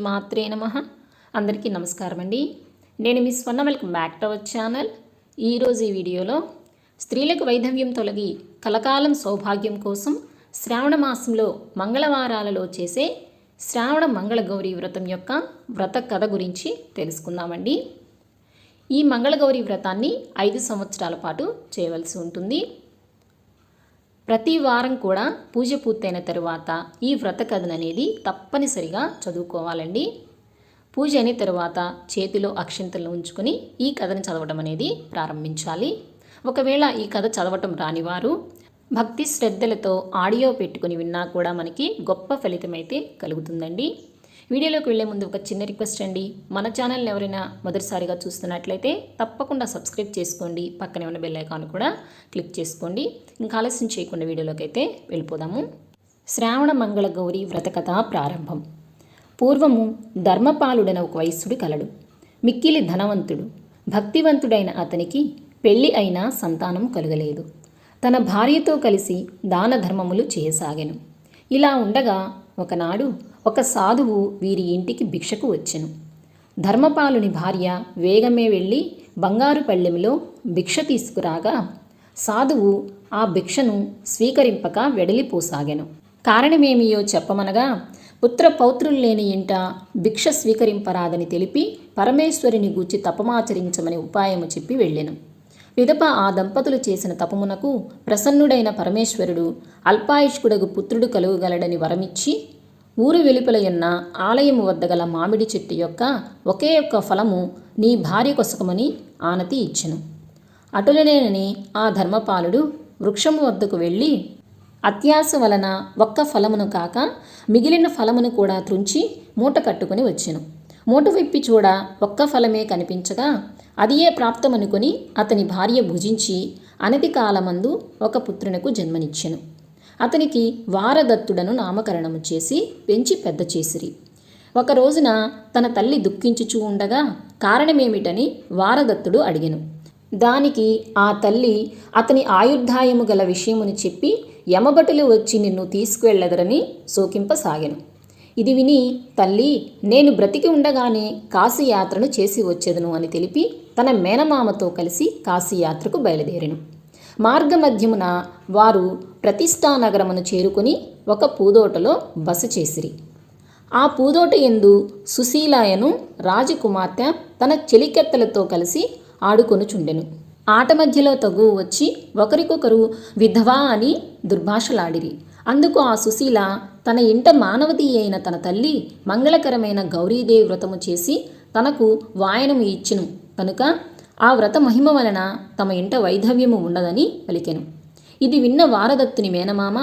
శ్రీమాత్రే నమః. అందరికీ నమస్కారం అండి. నేను మీ స్వర్ణ. Welcome back to our channel. ఈరోజు ఈ వీడియోలో స్త్రీలకు వైధవ్యం తొలగి కలకాలం సౌభాగ్యం కోసం శ్రావణ మాసంలో మంగళవారాలలో చేసే శ్రావణ మంగళగౌరి వ్రతం యొక్క వ్రత కథ గురించి తెలుసుకుందామండి. ఈ మంగళగౌరి వ్రతాన్ని 5 సంవత్సరాల పాటు చేయవలసి ఉంటుంది. ప్రతి వారం కూడా పూజ పూర్తయిన తరువాత ఈ వ్రత కథను అనేది తప్పనిసరిగా చదువుకోవాలండి. పూజ అయిన తరువాత చేతిలో అక్షింతలను ఉంచుకొని ఈ కథను చదవడం అనేది ప్రారంభించాలి. ఒకవేళ ఈ కథ చదవటం రానివారు భక్తి శ్రద్ధలతో ఆడియో పెట్టుకుని విన్నా కూడా మనకి గొప్ప ఫలితం అయితే కలుగుతుందండి. వీడియోలోకి వెళ్ళే ముందు ఒక చిన్న రిక్వెస్ట్ అండి. మన ఛానల్ని ఎవరైనా మొదటిసారిగా చూస్తున్నట్లయితే తప్పకుండా సబ్స్క్రైబ్ చేసుకోండి. పక్కనే ఉన్న బెల్ ఐకాన్ కూడా క్లిక్ చేసుకోండి. ఇంకా ఆలస్యం చేయకుండా వీడియోలోకి అయితే వెళ్ళిపోదాము. శ్రావణ మంగళ గౌరి వ్రతకథ ప్రారంభం. పూర్వము ధర్మపాలుడైన ఒక వైశ్యుడు కలడు. మిక్కిలి ధనవంతుడు. భక్తివంతుడైన అతనికి పెళ్లి అయినా సంతానం కలుగలేదు. తన భార్యతో కలిసి దాన ధర్మములు చేయసాగెను. ఇలా ఉండగా ఒకనాడు ఒక సాధువు వీరి ఇంటికి భిక్షకు వచ్చెను. ధర్మపాలుని భార్య వేగమే వెళ్ళి బంగారు పళ్ళెంలో భిక్ష తీసుకురాగా సాధువు ఆ భిక్షను స్వీకరింపక వెడలిపోసాగెను. కారణమేమియో చెప్పమనగా పుత్ర పౌత్రులు లేని ఇంట భిక్ష స్వీకరింపరాదని తెలిపి పరమేశ్వరుని గూర్చి తపమాచరించమని ఉపాయము చెప్పి వెళ్ళెను. పిదప ఆ దంపతులు చేసిన తపమునకు ప్రసన్నుడైన పరమేశ్వరుడు అల్పాయుష్కుడగు పుత్రుడు కలుగగలడని వరమిచ్చి ఊరు వెలుపలయున్న ఆలయము వద్ద గల మామిడి చెట్టు యొక్క ఒకే ఒక్క ఫలము నీ భార్య కొసకమని ఆనతి ఇచ్చెను. అటులనేనని ఆ ధర్మపాలుడు వృక్షము వద్దకు వెళ్ళి అత్యాశ వలన ఒక్క ఫలమును కాక మిగిలిన ఫలమును కూడా త్రుంచి మూట కట్టుకుని వచ్చెను. మూట విప్పి చూడ ఒక్క ఫలమే కనిపించగా అదియే ప్రాప్తమనుకొని అతని భార్య భుజించి అనతి కాలమందు ఒక పుత్రునకు జన్మనిచ్చెను. అతనికి వారదత్తుడను నామకరణము చేసి పెంచి పెద్ద చేసిరి. ఒక రోజున తన తల్లి దుఃఖించుచూ ఉండగా కారణమేమిటని వారదత్తుడు అడిగెను. దానికి ఆ తల్లి అతని ఆయుర్దాయము గల విషయముని చెప్పి యమభటులు వచ్చి నిన్ను తీసుకువెళ్ళదరని శోకింపసాగెను. ఇది విని తల్లి నేను బ్రతికి ఉండగానే కాశీయాత్రను చేసి వచ్చేదను అని తెలిపి తన మేనమామతో కలిసి కాశీయాత్రకు బయలుదేరెను. మార్గమధ్యమున వారు ప్రతిష్టానగరమును చేరుకుని ఒక పూదోటలో బస చేసిరి. ఆ పూదోట యందు సుశీలాయను రాజకుమార్తె తన చెలికెత్తలతో కలిసి ఆడుకొనుచుండెను. ఆట మధ్యలో తగువ వచ్చి ఒకరికొకరు విధవా అని దుర్భాషలాడిరి. అందుకు ఆ సుశీల తన ఇంట మానవతి అయిన తన తల్లి మంగళకరమైన గౌరీదేవి వ్రతము చేసి తనకు వాయనము ఇచ్చెను కనుక ఆ వ్రత మహిమ వలన తమ ఇంట వైధవ్యము ఉండదని పలికెను. ఇది విన్న వారదత్తుని మేనమామ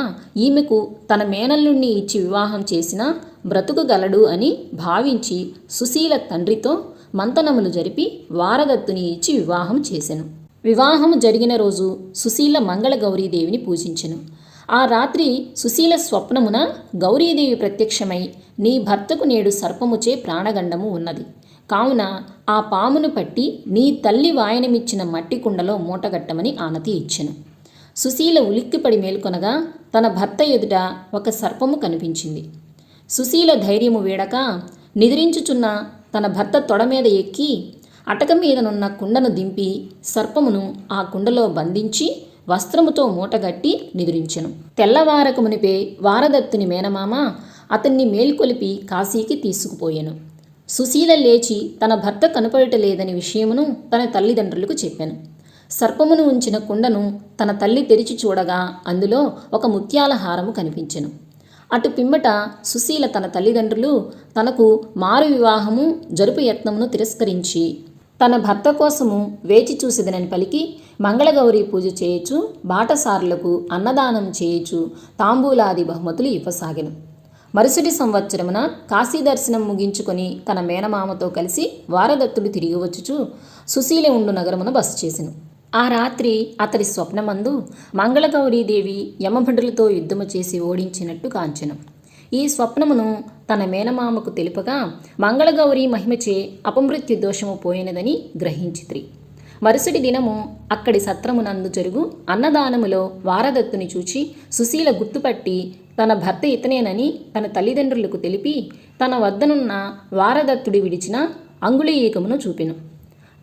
ఈమెకు తన మేనల్లుణ్ణి ఇచ్చి వివాహం చేసినా బ్రతుకుగలడు అని భావించి సుశీల తండ్రితో మంతనములు జరిపి వారదత్తుని ఇచ్చి వివాహం చేసెను. వివాహము జరిగిన రోజు సుశీల మంగళ గౌరీదేవిని పూజించెను. ఆ రాత్రి సుశీల స్వప్నమున గౌరీదేవి ప్రత్యక్షమై నీ భర్తకు నేడు సర్పముచే ప్రాణగండము ఉన్నది కావున ఆ పామును పట్టి నీ తల్లి వాయనమిచ్చిన మట్టి కుండలో మూటగట్టమని ఆనతి ఇచ్చెను. సుశీల ఉలిక్కిపడి మేల్కొనగా తన భర్త ఎదుట ఒక సర్పము కనిపించింది. సుశీల ధైర్యము వీడక నిద్రించుచున్న తన భర్త తొడ మీద ఎక్కి అటక మీదనున్న కుండను దింపి సర్పమును ఆ కుండలో బంధించి వస్త్రముతో మూటగట్టి నిద్రించెను. తెల్లవారక మునిపే వారదత్తుని మేనమామ అతన్ని మేల్కొలిపి కాశీకి తీసుకుపోయెను. సుశీల లేచి తన భర్త కనపడటలేదని విషయమును తన తల్లిదండ్రులకు చెప్పాను. సర్పమును ఉంచిన కుండను తన తల్లి తెరిచి చూడగా అందులో ఒక ముత్యాల హారము కనిపించెను. అటు పిమ్మట సుశీల తన తల్లిదండ్రులు తనకు మారు వివాహము జరుపు యత్నమును తిరస్కరించి తన భర్త కోసము వేచి చూసేదనని పలికి మంగళగౌరి పూజ చేయొచ్చు, బాటసారులకు అన్నదానం చేయొచ్చు, తాంబూలాది బహుమతులు ఇవ్వసాగెను. మరుసటి సంవత్సరమున కాశీ దర్శనం ముగించుకొని తన మేనమామతో కలిసి వారదత్తుడు తిరిగి వచ్చుచు సుశీల ఉండు నగరమున బస చేసెను. ఆ రాత్రి అతడి స్వప్నమందు మంగళగౌరీదేవి యమభటులతో యుద్ధము చేసి ఓడించినట్టు కాంచెను. ఈ స్వప్నమును తన మేనమామకు తెలుపగా మంగళగౌరి మహిమచే అపమృత్యు దోషము పోయినదని గ్రహించిత్రి. మరుసటి దినము అక్కడి సత్రమునందు జరుగు అన్నదానములో వారదత్తుని చూచి సుశీల గుర్తుపట్టి తన భర్త ఇతనేనని తన తల్లిదండ్రులకు తెలిపి తన వద్దనున్న వారదత్తుడి విడిచిన అంగుళీయకమును చూపెను.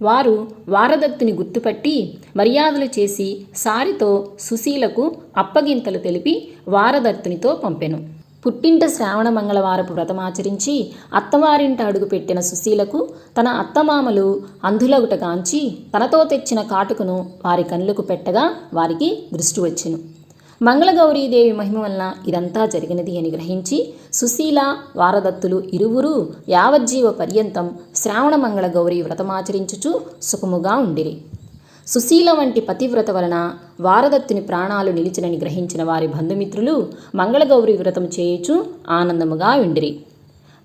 వారు వారదత్తుని గుర్తుపట్టి మర్యాదలు చేసి సారితో సుశీలకు అప్పగింతలు తెలిపి వారదత్తునితో పంపెను. పుట్టింట శ్రావణ మంగళవారపు వ్రతమాచరించి అత్తవారింట అడుగుపెట్టిన సుశీలకు తన అత్తమామలు అంధులగుటగాంచి తనతో తెచ్చిన కాటుకను వారి కళ్ళకు పెట్టగా వారికి దృష్టి వచ్చెను. మంగళగౌరీదేవి మహిమ వలన ఇదంతా జరిగినది అని గ్రహించి సుశీల వారదత్తులు ఇరువురు యావజ్జీవ పర్యంతం శ్రావణ మంగళ గౌరీ వ్రతమాచరించుచు సుఖముగా ఉండిరి. సుశీల వంటి పతివ్రత వలన వారదత్తుని ప్రాణాలు నిలిచినని గ్రహించిన వారి బంధుమిత్రులు మంగళగౌరీ వ్రతం చేయుచు ఆనందముగా ఉండిరి.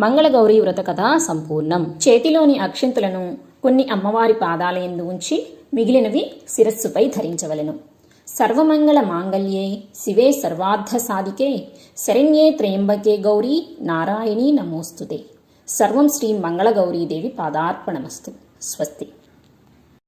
మంగళగౌరీ వ్రత కథ సంపూర్ణం. చేతిలోని అక్షంతులను కొన్ని అమ్మవారి పాదాలయందు ఉంచి మిగిలినవి శిరస్సుపై ధరించవలెను. సర్వమంగళ మాంగళ్యే శివే సర్వార్థ సాధికే శరణ్యే త్రయంబకే గౌరీ నారాయణీ నమోస్తుతే. సర్వం శ్రీ మంగళగౌరీదేవి పాదార్పణమస్తు. స్వస్తి.